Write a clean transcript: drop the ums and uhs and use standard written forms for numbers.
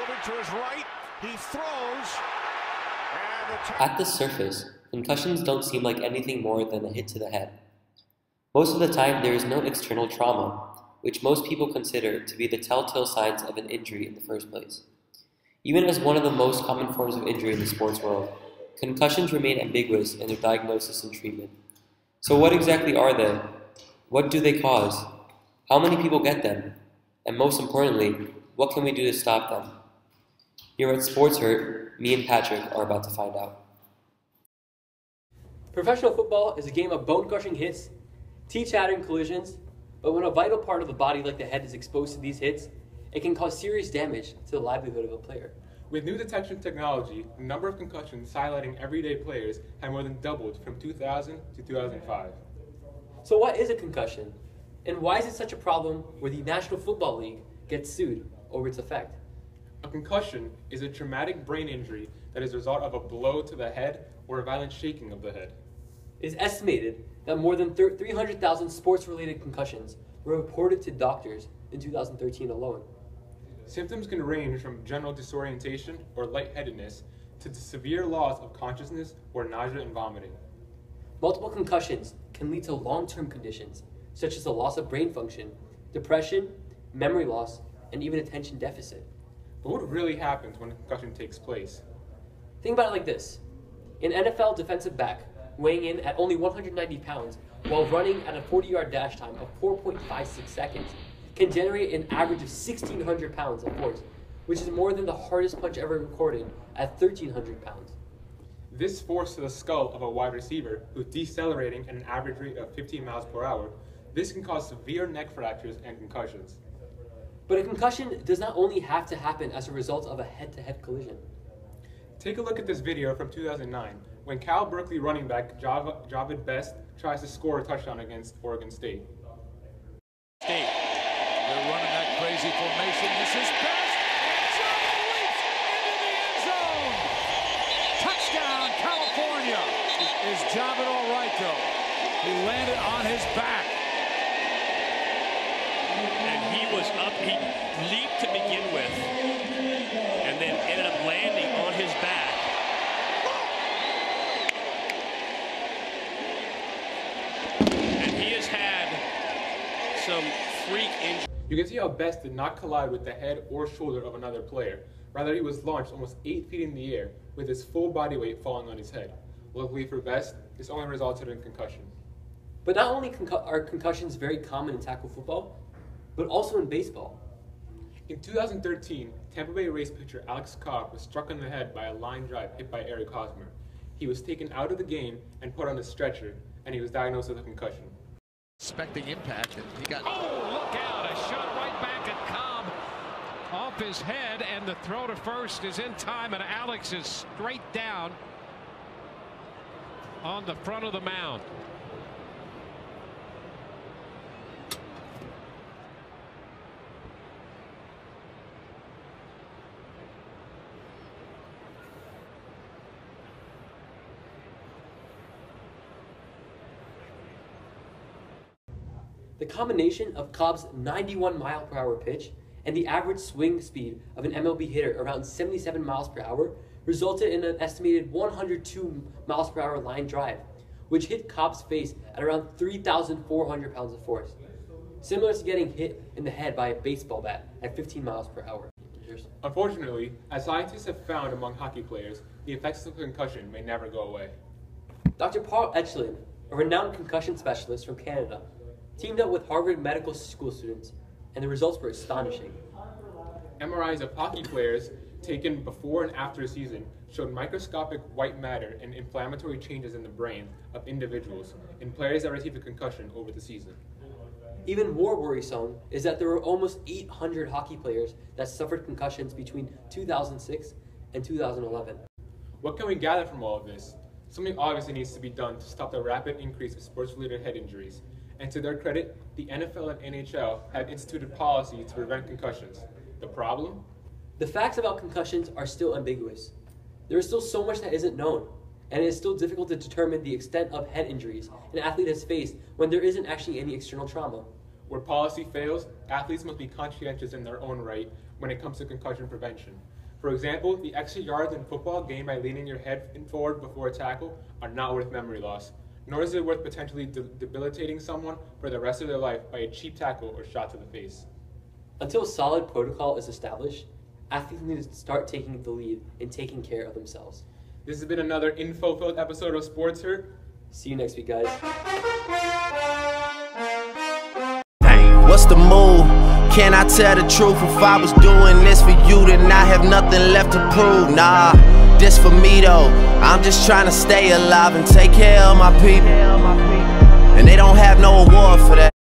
moving to his right. He throws. At the surface, concussions don't seem like anything more than a hit to the head. Most of the time, there is no external trauma, which most people consider to be the telltale signs of an injury in the first place. Even as one of the most common forms of injury in the sports world, concussions remain ambiguous in their diagnosis and treatment. So what exactly are they? What do they cause? How many people get them? And most importantly, what can we do to stop them? Here at Sports Hurt, me and Patrick are about to find out. Professional football is a game of bone-crushing hits, teeth-shattering collisions, but when a vital part of the body like the head is exposed to these hits, it can cause serious damage to the livelihood of a player. With new detection technology, the number of concussions highlighting everyday players have more than doubled from 2000 to 2005. So what is a concussion? And why is it such a problem where the National Football League gets sued over its effect? A concussion is a traumatic brain injury that is a result of a blow to the head or a violent shaking of the head. It is estimated that more than 300,000 sports-related concussions were reported to doctors in 2013 alone. Symptoms can range from general disorientation or lightheadedness to the severe loss of consciousness or nausea and vomiting. Multiple concussions can lead to long-term conditions, such as the loss of brain function, depression, memory loss, and even attention deficit. But what really happens when a concussion takes place? Think about it like this. An NFL defensive back weighing in at only 190 pounds while running at a 40-yard dash time of 4.56 seconds can generate an average of 1,600 pounds of force, which is more than the hardest punch ever recorded at 1,300 pounds. This force to the skull of a wide receiver who's decelerating at an average rate of 15 miles per hour, this can cause severe neck fractures and concussions. But a concussion does not only have to happen as a result of a head-to-head collision. Take a look at this video from 2009, when Cal Berkeley running back Javid Best tries to score a touchdown against Oregon State. They're running that crazy formation. This is Best. Javid leaps into the end zone. Touchdown, California. Is Javid all right, though? He landed on his back. And he was up, he leaped to begin with, and then ended up landing on his back. And he has had some freak injury. You can see how Best did not collide with the head or shoulder of another player. Rather, he was launched almost 8 feet in the air with his full body weight falling on his head. Luckily for Best, this only resulted in concussion. But not only are concussions very common in tackle football, but also in baseball. In 2013, Tampa Bay Rays pitcher Alex Cobb was struck on the head by a line drive hit by Eric Hosmer. He was taken out of the game and put on a stretcher, and he was diagnosed with a concussion. Expecting impact, and he got... Oh, look out! A shot right back at Cobb off his head, and the throw to first is in time, and Alex is straight down on the front of the mound. The combination of Cobb's 91-mile-per-hour pitch and the average swing speed of an MLB hitter around 77 miles per hour resulted in an estimated 102 miles per hour line drive, which hit Cobb's face at around 3,400 pounds of force, similar to getting hit in the head by a baseball bat at 15 miles per hour. Unfortunately, as scientists have found among hockey players, the effects of concussion may never go away. Dr. Paul Echelin, a renowned concussion specialist from Canada, teamed up with Harvard Medical School students, and the results were astonishing. MRIs of hockey players taken before and after a season showed microscopic white matter and inflammatory changes in the brain of individuals in players that received a concussion over the season. Even more worrisome is that there were almost 800 hockey players that suffered concussions between 2006 and 2011. What can we gather from all of this? Something obviously needs to be done to stop the rapid increase of sports-related head injuries. And to their credit, the NFL and NHL have instituted policy to prevent concussions. The problem? The facts about concussions are still ambiguous. There is still so much that isn't known, and it is still difficult to determine the extent of head injuries an athlete has faced when there isn't actually any external trauma. Where policy fails, athletes must be conscientious in their own right when it comes to concussion prevention. For example, the extra yards in football gained by leaning your head forward before a tackle are not worth memory loss, nor is it worth potentially debilitating someone for the rest of their life by a cheap tackle or shot to the face. Until solid protocol is established, athletes need to start taking the lead in taking care of themselves. This has been another info-filled episode of Sports Hurt. See you next week, guys. What's the move? Can I tell the truth? If I was doing this for you, then I have nothing left to prove. Nah, this for me though. I'm just trying to stay alive and take care of my people. And they don't have no award for that.